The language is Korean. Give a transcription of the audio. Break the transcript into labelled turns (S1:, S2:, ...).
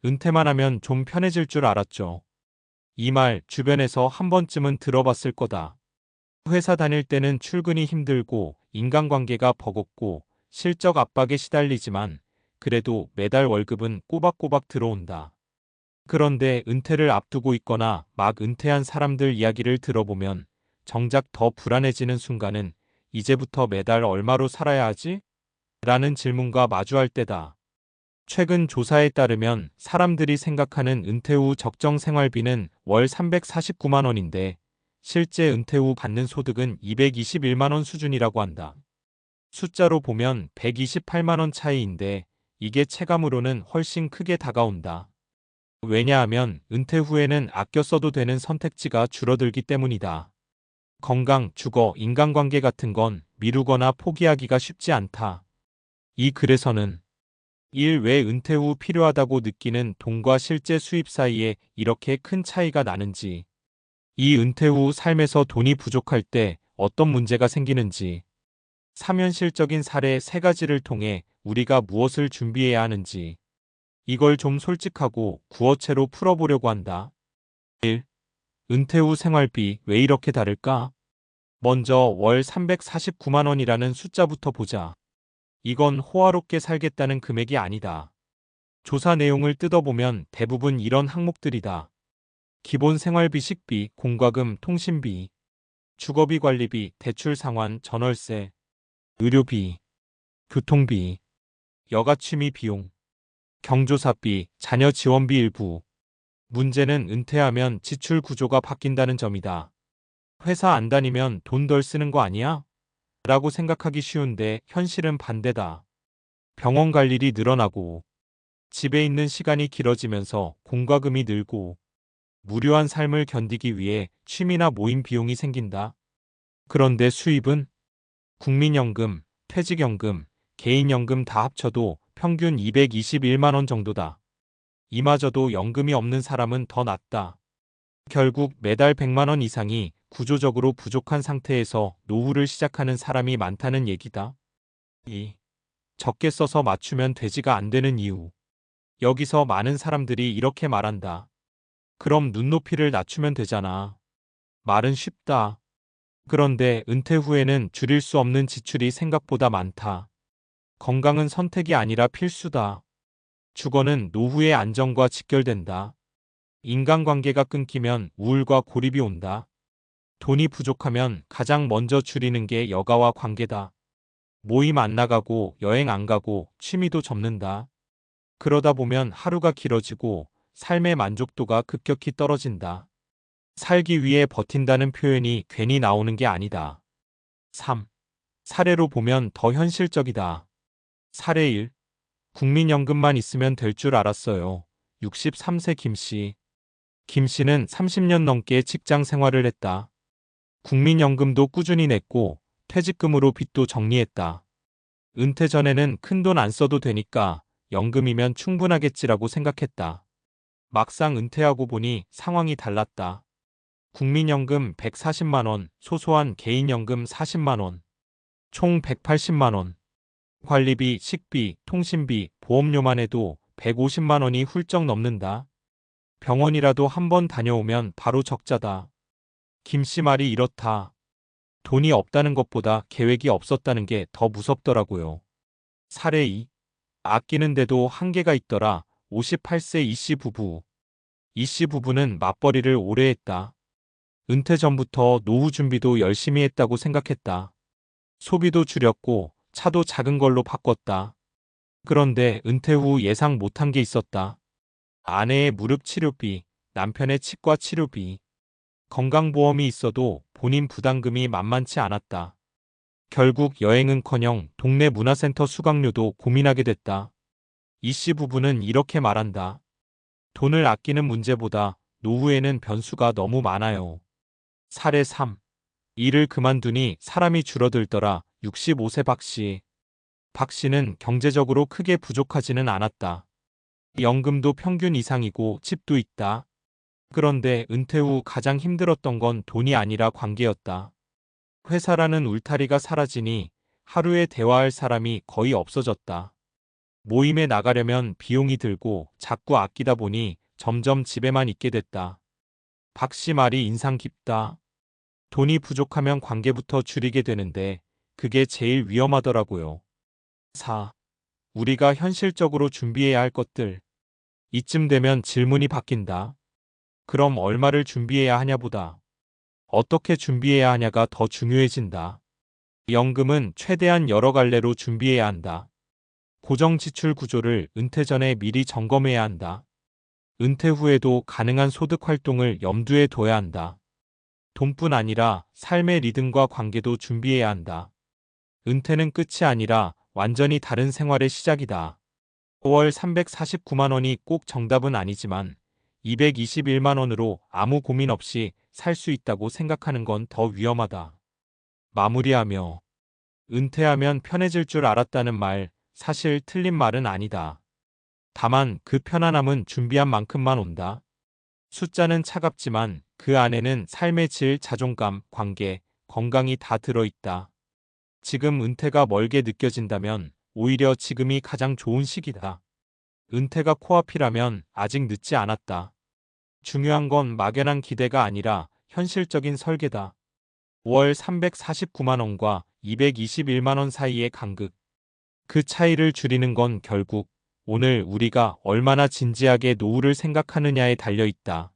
S1: 은퇴만 하면 좀 편해질 줄 알았죠. 이 말 주변에서 한 번쯤은 들어봤을 거다. 회사 다닐 때는 출근이 힘들고 인간관계가 버겁고 실적 압박에 시달리지만 그래도 매달 월급은 꼬박꼬박 들어온다. 그런데 은퇴를 앞두고 있거나 막 은퇴한 사람들 이야기를 들어보면 정작 더 불안해지는 순간은 이제부터 매달 얼마로 살아야 하지? 라는 질문과 마주할 때다. 최근 조사에 따르면 사람들이 생각하는 은퇴 후 적정 생활비는 월 349만 원인데 실제 은퇴 후 받는 소득은 221만 원 수준이라고 한다. 숫자로 보면 128만 원 차이인데 이게 체감으로는 훨씬 크게 다가온다. 왜냐하면 은퇴 후에는 아껴 써도 되는 선택지가 줄어들기 때문이다. 건강, 주거, 인간관계 같은 건 미루거나 포기하기가 쉽지 않다. 이 글에서는 일 외 은퇴 후 필요하다고 느끼는 돈과 실제 수입 사이에 이렇게 큰 차이가 나는지, 이 은퇴 후 삶에서 돈이 부족할 때 어떤 문제가 생기는지, 3현실적인 사례 3가지를 통해 우리가 무엇을 준비해야 하는지, 이걸 좀 솔직하고 구어체로 풀어보려고 한다. 1. 은퇴 후 생활비 왜 이렇게 다를까? 먼저 월 349만 원이라는 숫자부터 보자. 이건 호화롭게 살겠다는 금액이 아니다. 조사 내용을 뜯어보면 대부분 이런 항목들이다. 기본 생활비, 식비, 공과금, 통신비, 주거비, 관리비, 대출 상환, 전월세, 의료비, 교통비, 여가 취미 비용, 경조사비, 자녀 지원비 일부. 문제는 은퇴하면 지출 구조가 바뀐다는 점이다. 회사 안 다니면 돈 덜 쓰는 거 아니야? 라고 생각하기 쉬운데 현실은 반대다. 병원 갈 일이 늘어나고 집에 있는 시간이 길어지면서 공과금이 늘고 무료한 삶을 견디기 위해 취미나 모임 비용이 생긴다. 그런데 수입은 국민연금, 퇴직연금, 개인연금 다 합쳐도 평균 221만 원 정도다. 이마저도 연금이 없는 사람은 더 낫다. 결국 매달 100만 원 이상이 구조적으로 부족한 상태에서 노후를 시작하는 사람이 많다는 얘기다. 2. 적게 써서 맞추면 되지가 안 되는 이유. 여기서 많은 사람들이 이렇게 말한다. 그럼 눈높이를 낮추면 되잖아. 말은 쉽다. 그런데 은퇴 후에는 줄일 수 없는 지출이 생각보다 많다. 건강은 선택이 아니라 필수다. 주거는 노후의 안정과 직결된다. 인간관계가 끊기면 우울과 고립이 온다. 돈이 부족하면 가장 먼저 줄이는 게 여가와 관계다. 모임 안 나가고 여행 안 가고 취미도 접는다. 그러다 보면 하루가 길어지고 삶의 만족도가 급격히 떨어진다. 살기 위해 버틴다는 표현이 괜히 나오는 게 아니다. 3. 사례로 보면 더 현실적이다. 사례 1. 국민연금만 있으면 될 줄 알았어요. 63세 김씨. 김씨는 30년 넘게 직장 생활을 했다. 국민연금도 꾸준히 냈고 퇴직금으로 빚도 정리했다. 은퇴 전에는 큰돈 안 써도 되니까 연금이면 충분하겠지라고 생각했다. 막상 은퇴하고 보니 상황이 달랐다. 국민연금 140만 원, 소소한 개인연금 40만 원, 총 180만 원. 관리비, 식비, 통신비, 보험료만 해도 150만 원이 훌쩍 넘는다. 병원이라도 한번 다녀오면 바로 적자다. 김씨 말이 이렇다. 돈이 없다는 것보다 계획이 없었다는 게 더 무섭더라고요. 사례 2. 아끼는데도 한계가 있더라. 58세 이씨 부부. 이씨 부부는 맞벌이를 오래 했다. 은퇴 전부터 노후 준비도 열심히 했다고 생각했다. 소비도 줄였고 차도 작은 걸로 바꿨다. 그런데 은퇴 후 예상 못한 게 있었다. 아내의 무릎 치료비, 남편의 치과 치료비, 건강보험이 있어도 본인 부담금이 만만치 않았다. 결국 여행은커녕 동네 문화센터 수강료도 고민하게 됐다. 이씨 부부는 이렇게 말한다. 돈을 아끼는 문제보다 노후에는 변수가 너무 많아요. 사례 3. 일을 그만두니 사람이 줄어들더라. 65세 박씨. 박씨는 경제적으로 크게 부족하지는 않았다. 연금도 평균 이상이고 집도 있다. 그런데 은퇴 후 가장 힘들었던 건 돈이 아니라 관계였다. 회사라는 울타리가 사라지니 하루에 대화할 사람이 거의 없어졌다. 모임에 나가려면 비용이 들고 자꾸 아끼다 보니 점점 집에만 있게 됐다. 박 씨 말이 인상 깊다. 돈이 부족하면 관계부터 줄이게 되는데 그게 제일 위험하더라고요. 4. 우리가 현실적으로 준비해야 할 것들. 이쯤 되면 질문이 바뀐다. 그럼 얼마를 준비해야 하냐보다 어떻게 준비해야 하냐가 더 중요해진다. 연금은 최대한 여러 갈래로 준비해야 한다. 고정 지출 구조를 은퇴 전에 미리 점검해야 한다. 은퇴 후에도 가능한 소득 활동을 염두에 둬야 한다. 돈뿐 아니라 삶의 리듬과 관계도 준비해야 한다. 은퇴는 끝이 아니라 완전히 다른 생활의 시작이다. 5월 349만 원이 꼭 정답은 아니지만 221만 원으로 아무 고민 없이 살 수 있다고 생각하는 건 더 위험하다. 마무리하며 은퇴하면 편해질 줄 알았다는 말 사실 틀린 말은 아니다. 다만 그 편안함은 준비한 만큼만 온다. 숫자는 차갑지만 그 안에는 삶의 질, 자존감, 관계, 건강이 다 들어있다. 지금 은퇴가 멀게 느껴진다면 오히려 지금이 가장 좋은 시기다. 은퇴가 코앞이라면 아직 늦지 않았다. 중요한 건 막연한 기대가 아니라 현실적인 설계다. 5월 349만 원과 221만 원 사이의 간극. 그 차이를 줄이는 건 결국 오늘 우리가 얼마나 진지하게 노후를 생각하느냐에 달려 있다.